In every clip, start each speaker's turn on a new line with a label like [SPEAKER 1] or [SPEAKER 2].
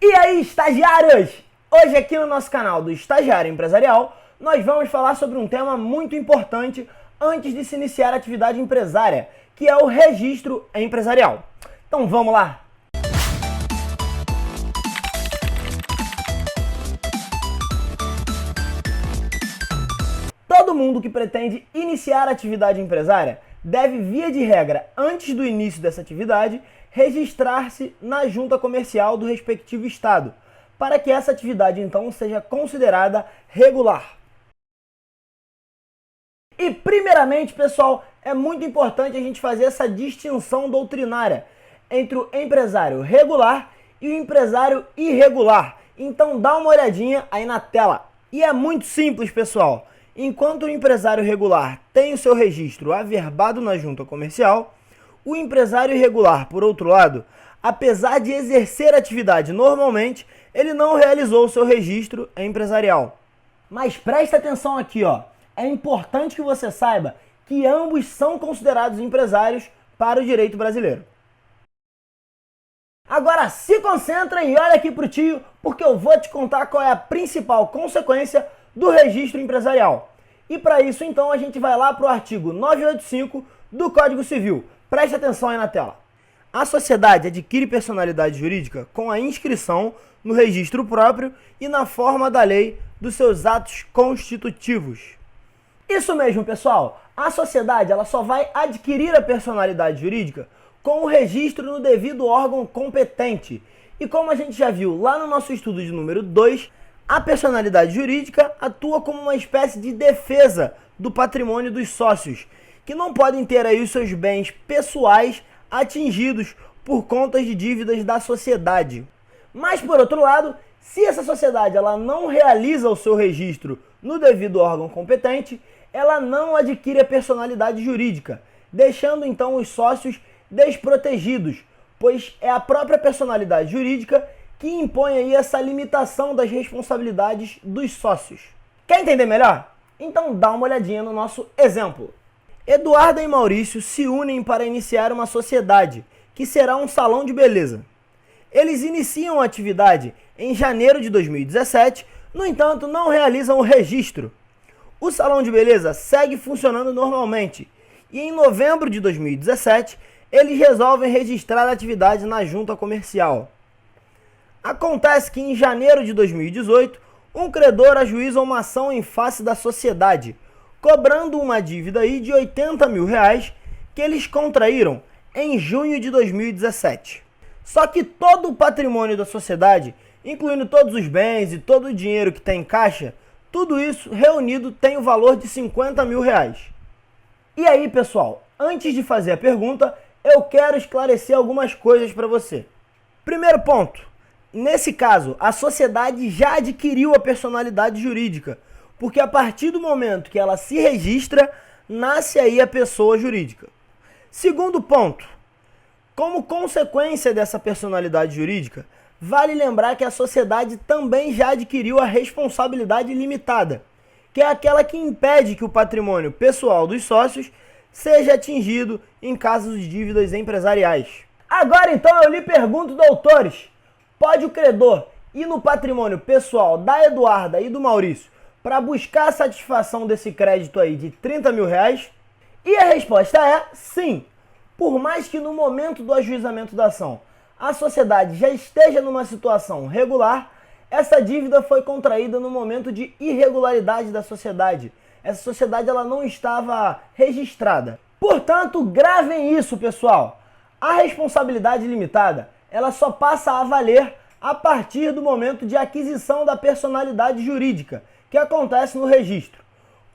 [SPEAKER 1] E aí, estagiários? Hoje aqui no nosso canal do Estagiário Empresarial, nós vamos falar sobre um tema muito importante antes de se iniciar a atividade empresária, que é o registro empresarial. Então vamos lá! Todo mundo que pretende iniciar a atividade empresária deve, via de regra, antes do início dessa atividade, registrar-se na junta comercial do respectivo estado, para que essa atividade então seja considerada regular. E primeiramente, pessoal, é muito importante a gente fazer essa distinção doutrinária entre o empresário regular e o empresário irregular. Então dá uma olhadinha aí na tela. E é muito simples, pessoal. Enquanto o empresário regular tem o seu registro averbado na junta comercial, o empresário irregular, por outro lado, apesar de exercer atividade normalmente, ele não realizou o seu registro empresarial. Mas presta atenção aqui, ó. É importante que você saiba que ambos são considerados empresários para o direito brasileiro. Agora se concentra e olha aqui para o tio, porque eu vou te contar qual é a principal consequência do registro empresarial. E para isso, então, a gente vai lá para o artigo 985 do Código Civil. Preste atenção aí na tela. A sociedade adquire personalidade jurídica com a inscrição no registro próprio e na forma da lei dos seus atos constitutivos. Isso mesmo, pessoal. A sociedade ela só vai adquirir a personalidade jurídica com o registro no devido órgão competente. E como a gente já viu lá no nosso estudo de número 2, a personalidade jurídica atua como uma espécie de defesa do patrimônio dos sócios, que não podem ter aí os seus bens pessoais atingidos por contas de dívidas da sociedade. Mas, por outro lado, se essa sociedade ela não realiza o seu registro no devido órgão competente, ela não adquire a personalidade jurídica, deixando então os sócios desprotegidos, pois é a própria personalidade jurídica que impõe aí essa limitação das responsabilidades dos sócios. Quer entender melhor? Então dá uma olhadinha no nosso exemplo. Eduarda e Maurício se unem para iniciar uma sociedade, que será um salão de beleza. Eles iniciam a atividade em janeiro de 2017, no entanto não realizam o registro. O salão de beleza segue funcionando normalmente e em novembro de 2017 eles resolvem registrar a atividade na junta comercial. Acontece que em janeiro de 2018, um credor ajuiza uma ação em face da sociedade, cobrando uma dívida aí de R$80 mil que eles contraíram em junho de 2017. Só que todo o patrimônio da sociedade, incluindo todos os bens e todo o dinheiro que tem em caixa, tudo isso reunido tem o valor de R$50 mil. E aí, pessoal, antes de fazer a pergunta, eu quero esclarecer algumas coisas para você. Primeiro ponto. Nesse caso, a sociedade já adquiriu a personalidade jurídica, porque a partir do momento que ela se registra, nasce aí a pessoa jurídica. Segundo ponto, como consequência dessa personalidade jurídica, vale lembrar que a sociedade também já adquiriu a responsabilidade limitada, que é aquela que impede que o patrimônio pessoal dos sócios seja atingido em casos de dívidas empresariais. Agora então eu lhe pergunto, doutores, pode o credor ir no patrimônio pessoal da Eduarda e do Maurício para buscar a satisfação desse crédito aí de R$30 mil? E a resposta é sim. Por mais que no momento do ajuizamento da ação a sociedade já esteja numa situação regular, essa dívida foi contraída no momento de irregularidade da sociedade. Essa sociedade ela não estava registrada. Portanto, gravem isso, pessoal. A responsabilidade limitada ela só passa a valer a partir do momento de aquisição da personalidade jurídica, que acontece no registro.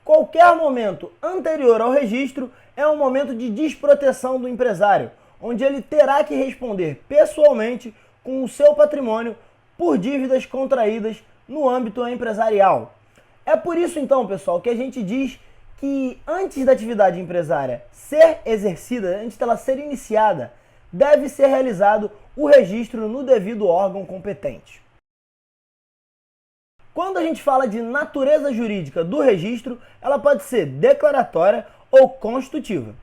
[SPEAKER 1] Qualquer momento anterior ao registro é um momento de desproteção do empresário, onde ele terá que responder pessoalmente com o seu patrimônio por dívidas contraídas no âmbito empresarial. É por isso então, pessoal, que a gente diz que antes da atividade empresária ser exercida, antes dela ser iniciada, deve ser realizado o registro no devido órgão competente. Quando a gente fala de natureza jurídica do registro, ela pode ser declaratória ou constitutiva.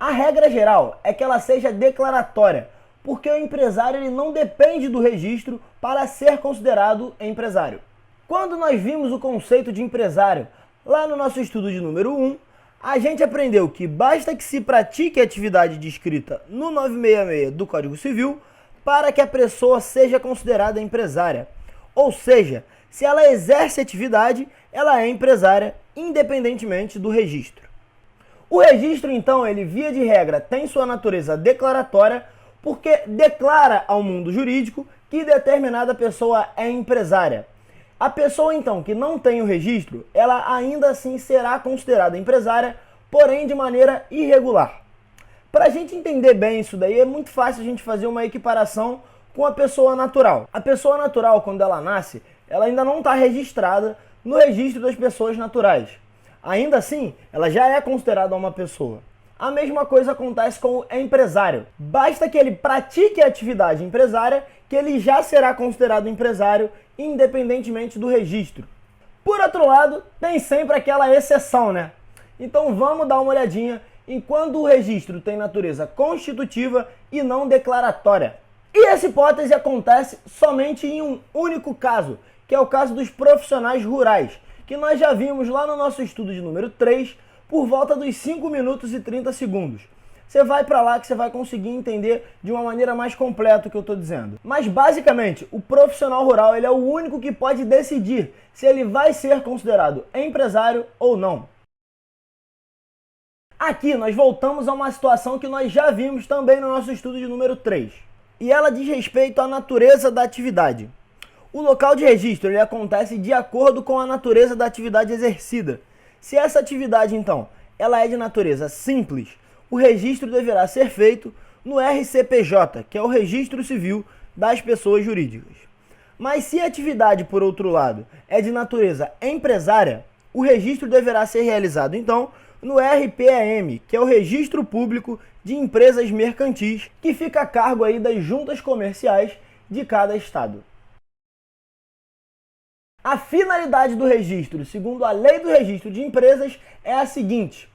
[SPEAKER 1] A regra geral é que ela seja declaratória, porque o empresário ele não depende do registro para ser considerado empresário. Quando nós vimos o conceito de empresário lá no nosso estudo de número 1, a gente aprendeu que basta que se pratique a atividade descrita no 966 do Código Civil para que a pessoa seja considerada empresária. Ou seja, se ela exerce atividade, ela é empresária, independentemente do registro. O registro, então, ele via de regra tem sua natureza declaratória, porque declara ao mundo jurídico que determinada pessoa é empresária. A pessoa, então, que não tem o registro, ela ainda assim será considerada empresária, porém de maneira irregular. Para a gente entender bem isso daí, é muito fácil a gente fazer uma equiparação com a pessoa natural. A pessoa natural, quando ela nasce, ela ainda não está registrada no registro das pessoas naturais. Ainda assim, ela já é considerada uma pessoa. A mesma coisa acontece com o empresário. Basta que ele pratique a atividade empresária, que ele já será considerado empresário, independentemente do registro. Por outro lado, tem sempre aquela exceção, né? Então vamos dar uma olhadinha em quando o registro tem natureza constitutiva e não declaratória. E essa hipótese acontece somente em um único caso, que é o caso dos profissionais rurais, que nós já vimos lá no nosso estudo de número 3, por volta dos 5 minutos e 30 segundos. Você vai para lá que você vai conseguir entender de uma maneira mais completa o que eu estou dizendo. Mas basicamente, o profissional rural ele é o único que pode decidir se ele vai ser considerado empresário ou não. Aqui nós voltamos a uma situação que nós já vimos também no nosso estudo de número 3. E ela diz respeito à natureza da atividade. O local de registro ele acontece de acordo com a natureza da atividade exercida. Se essa atividade, então, ela é de natureza simples, o registro deverá ser feito no RCPJ, que é o Registro Civil das Pessoas Jurídicas. Mas se a atividade, por outro lado, é de natureza empresária, o registro deverá ser realizado, então, no RPEM, que é o Registro Público de Empresas Mercantis, que fica a cargo aí das juntas comerciais de cada estado. A finalidade do registro, segundo a Lei do Registro de Empresas, é a seguinte: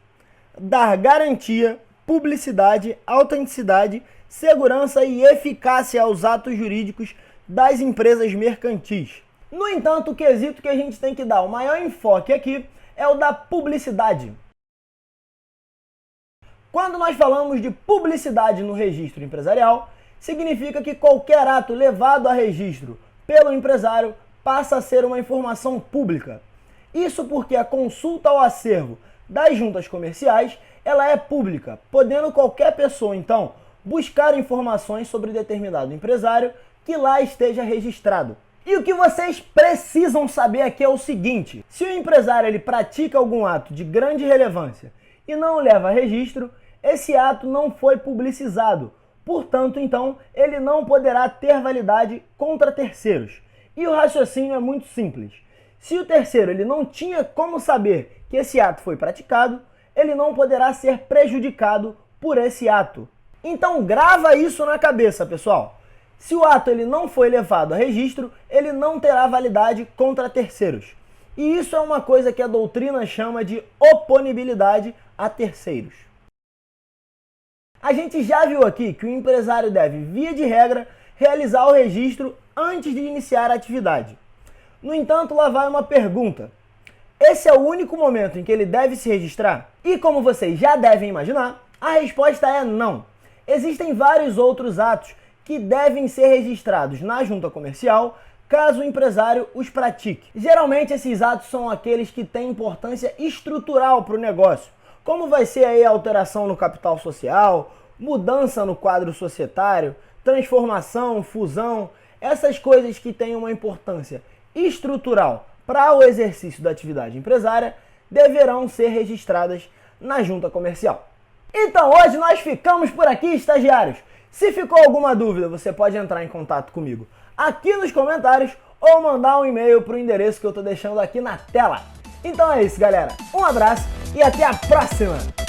[SPEAKER 1] dar garantia, publicidade, autenticidade, segurança e eficácia aos atos jurídicos das empresas mercantis. No entanto, o quesito que a gente tem que dar o maior enfoque aqui é o da publicidade. Quando nós falamos de publicidade no registro empresarial, significa que qualquer ato levado a registro pelo empresário passa a ser uma informação pública. Isso porque a consulta ao acervo das juntas comerciais ela é pública, podendo qualquer pessoa, então, buscar informações sobre determinado empresário que lá esteja registrado. E o que vocês precisam saber aqui é o seguinte: se o empresário ele pratica algum ato de grande relevância e não leva a registro, esse ato não foi publicizado. Portanto, então, ele não poderá ter validade contra terceiros. E o raciocínio é muito simples. Se o terceiro ele não tinha como saber que esse ato foi praticado, ele não poderá ser prejudicado por esse ato. Então grava isso na cabeça, pessoal. Se o ato ele não foi levado a registro, ele não terá validade contra terceiros. E isso é uma coisa que a doutrina chama de oponibilidade a terceiros. A gente já viu aqui que o empresário deve, via de regra, realizar o registro antes de iniciar a atividade. No entanto, lá vai uma pergunta. Esse é o único momento em que ele deve se registrar? E como vocês já devem imaginar, a resposta é não. Existem vários outros atos que devem ser registrados na junta comercial caso o empresário os pratique. Geralmente esses atos são aqueles que têm importância estrutural para o negócio, como vai ser aí a alteração no capital social, mudança no quadro societário, transformação, fusão, essas coisas que têm uma importância estrutural para o exercício da atividade empresária deverão ser registradas na junta comercial. Então hoje nós ficamos por aqui, estagiários. Se ficou alguma dúvida, você pode entrar em contato comigo aqui nos comentários ou mandar um e-mail para o endereço que eu estou deixando aqui na tela. Então é isso, galera. Um abraço e até a próxima!